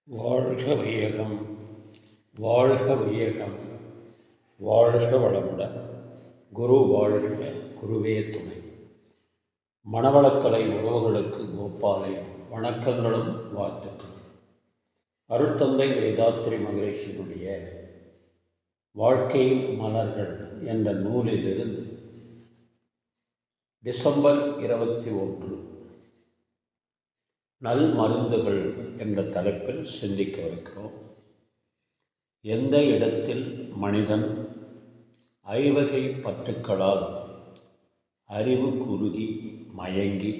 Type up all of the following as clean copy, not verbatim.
வாழ்க வையகம், வாழ்க வையகம், வாழ்க வளமுடன். குரு வாழ்க, குருவே துணை. மனவளக்கலை உறவுகளுக்கு கோபாலின் வணக்கங்களும் வாழ்த்துக்களும். அருட்தந்தை வேதாத்ரி மகரிஷியினுடைய வாழ்க்கை மலர்கள் என்ற நூலிலிருந்து டிசம்பர் 21 நல் மருந்துகள் என்ற தலைப்பில் சிந்திக்கவிருக்கிறோம். எந்த இடத்தில் மனிதன் ஐவகை பற்றுக்களால் அறிவு குறுகி மயங்கி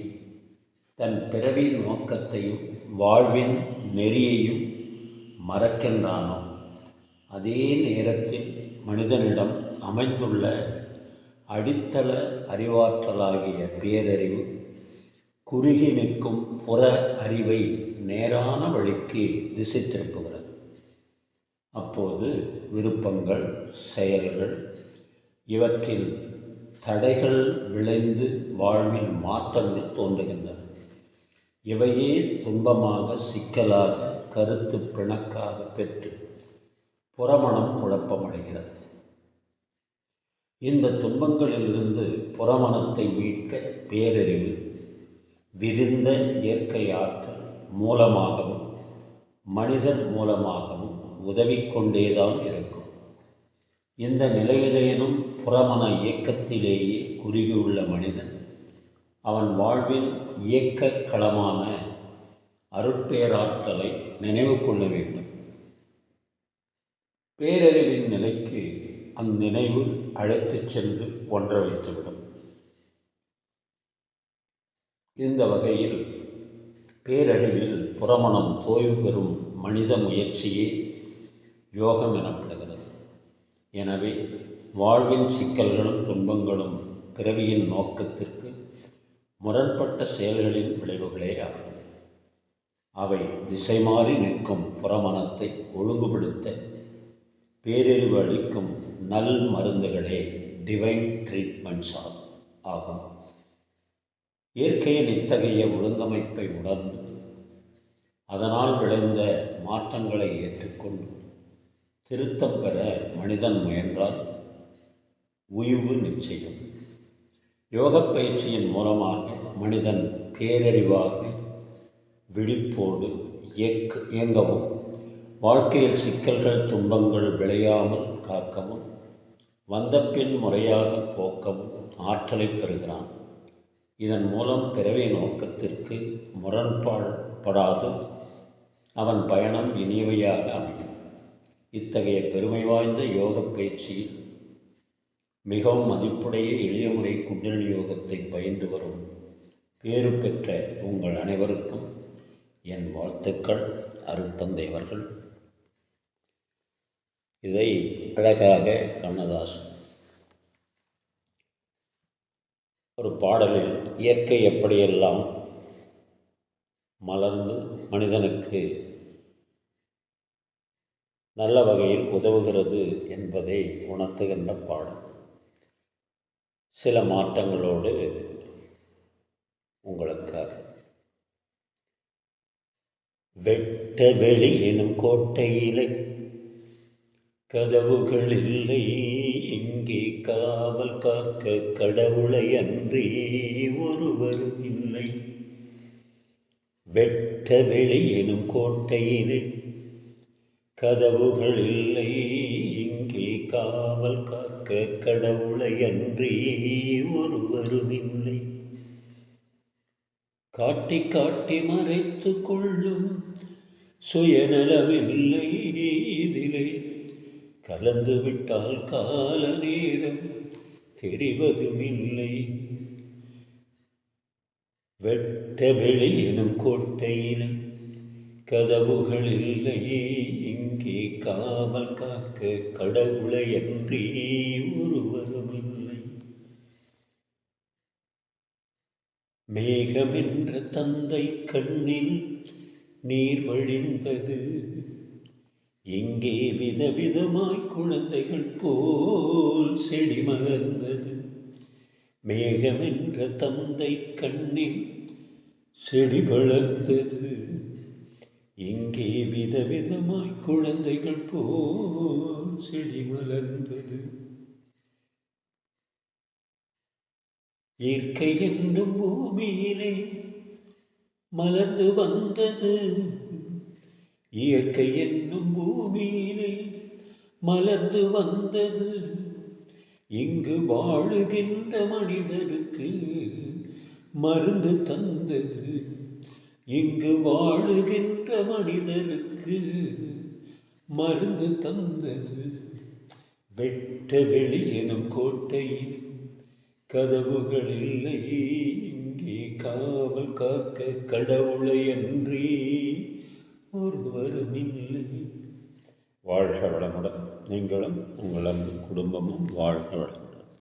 தன் பிறவி நோக்கத்தையும் வாழ்வின் நெறியையும் மறக்கின்றானோ, அதே நேரத்தில் மனிதனிடம் அமைந்துள்ள அடித்தள அறிவாற்றலாகிய பேரறிவு குறுகி நிற்கும் புற அறிவை நேரான வழிக்கு திசை திருப்புகிறது. அப்போது விருப்பங்கள், செயல்கள் இவற்றில் தடைகள் விளைந்து வாழ்வில் மாற்றங்கள் தோன்றுகின்றன. இவையே துன்பமாக, சிக்கலாக, கருத்து பிணக்காக பெற்று புறமணம் குழப்பமடைகிறது. இந்த துன்பங்களிலிருந்து புறமணத்தை மீட்க பேரறிவு விரிந்த இயற்கை ஆற்றல் மூலமாகவும் மனிதன் மூலமாகவும் உதவி கொண்டேதான் இருக்கும். இந்த நிலையிலேனும் புறமண இயக்கத்திலேயே குறுகியுள்ள மனிதன் அவன் வாழ்வின் இயக்க களமான அருட்பேராற்றலை நினைவு கொள்ள வேண்டும். பேரறிவின் நிலைக்கு அந்நினைவு அழைத்துச் சென்று ஒன்ற வைத்துவிடும். இந்த வகையில் பேரறிவில் புறமணம் தோய்வு பெறும் மனித முயற்சியே யோகம் எனப்படுகிறது. எனவே வாழ்வின் சிக்கல்களும் துன்பங்களும் பிறவியின் நோக்கத்திற்கு முரண்பட்ட செயல்களின் விளைவுகளே ஆகும். அவை திசை மாறி நிற்கும் புறமணத்தை ஒழுங்குபடுத்த பேரறிவு அளிக்கும் நல் மருந்துகளே டிவைன் ட்ரீட்மெண்ட்ஸ் ஆகும். இயற்கையின் இத்தகைய ஒழுங்கமைப்பை உணர்ந்து அதனால் விளைந்த மாற்றங்களை ஏற்றுக்கொண்டு திருத்தம் பெற மனிதன் முயன்றால் உய்வு நிச்சயம். யோக பயிற்சியின் மூலமாக மனிதன் பேரறிவாக விழிப்போடு இயங்கவும் வாழ்க்கையில் சிக்கல்கள் துன்பங்கள் விளையாமல் காக்கவும் வந்தபின் முறையாக போக்கவும் ஆற்றலை பெறுகிறான். இதன் மூலம் பிறவி நோக்கத்திற்கு முரண்படாது அவன் பயணம் இனியவையாக அமையும். இத்தகைய பெருமை வாய்ந்த யோக பயிற்சியில் மிகவும் மதிப்புடைய எளிய முறை குண்டலினி யோகத்தை பயின்று வரும் பேறு பெற்ற உங்கள் அனைவருக்கும் என் வாழ்த்துக்கள். அருட்தந்தை அவர்கள் இதை அழகாக கண்ணதாசன் ஒரு பாடலில் இயற்கை எப்படியெல்லாம் மலர்ந்து மனிதனுக்கு நல்ல வகையில் உதவுகிறது என்பதை உணர்த்துகின்ற பாடல். சில மாற்றங்களோடு உங்களுக்காக. வெட்ட வெளி எனும் கோட்டையிலே கதவுகள் இல்லை, இங்கே காவல் காக்க கடவுளை அன்றி ஒருவரும் இல்லை. வெட்ட வெளி எனும் கோட்டையிலே கதவுகள் இல்லை, இங்கே காவல் காக்க கடவுளை அன்றி ஒருவரும் இல்லை. காட்டி காட்டி மறைத்து கொள்ளும் சுயநலமில்லை இதிலே, கலந்து விட்டால் கால நேரம் தெரிவதுமில்லை. வெட்ட வெளி எனும் கோட்டையிலே கதவுகள் இல்லை, இங்கே காவல் காக்க கடவுளை அன்றி ஒருவரும் இல்லை. மேகமென்ற தந்தை கண்ணில் நீர் வழிந்தது, இங்கே விதவிதமாய் குழந்தைகள் போல் செடி மலர்ந்தது. மேகமென்ற தந்தை கண்ணில் செடி வளர்ந்தது, இங்கே விதவிதமாய் குழந்தைகள் போல் செடி மலர்ந்தது. இயற்கை என்னும் பூமியிலே மலர்ந்து வந்தது. இயற்கை என்னும் பூமியிலே மலர்ந்து வந்தது. இங்கு வாழுகின்ற மனிதருக்கு மருந்து தந்தது. இங்கு வாழுகின்ற மனிதருக்கு மருந்து தந்தது. வெட்ட வெளி எனும் கோட்டையில் கதவுகள் இல்லை. இங்கே காவல் காக்க கடவுளை அன்றி ஒருவரும் இல்லை. வாழ்க வளமுடன். நீங்களும் உங்கள் குடும்பமும் வாழ்க வளம்.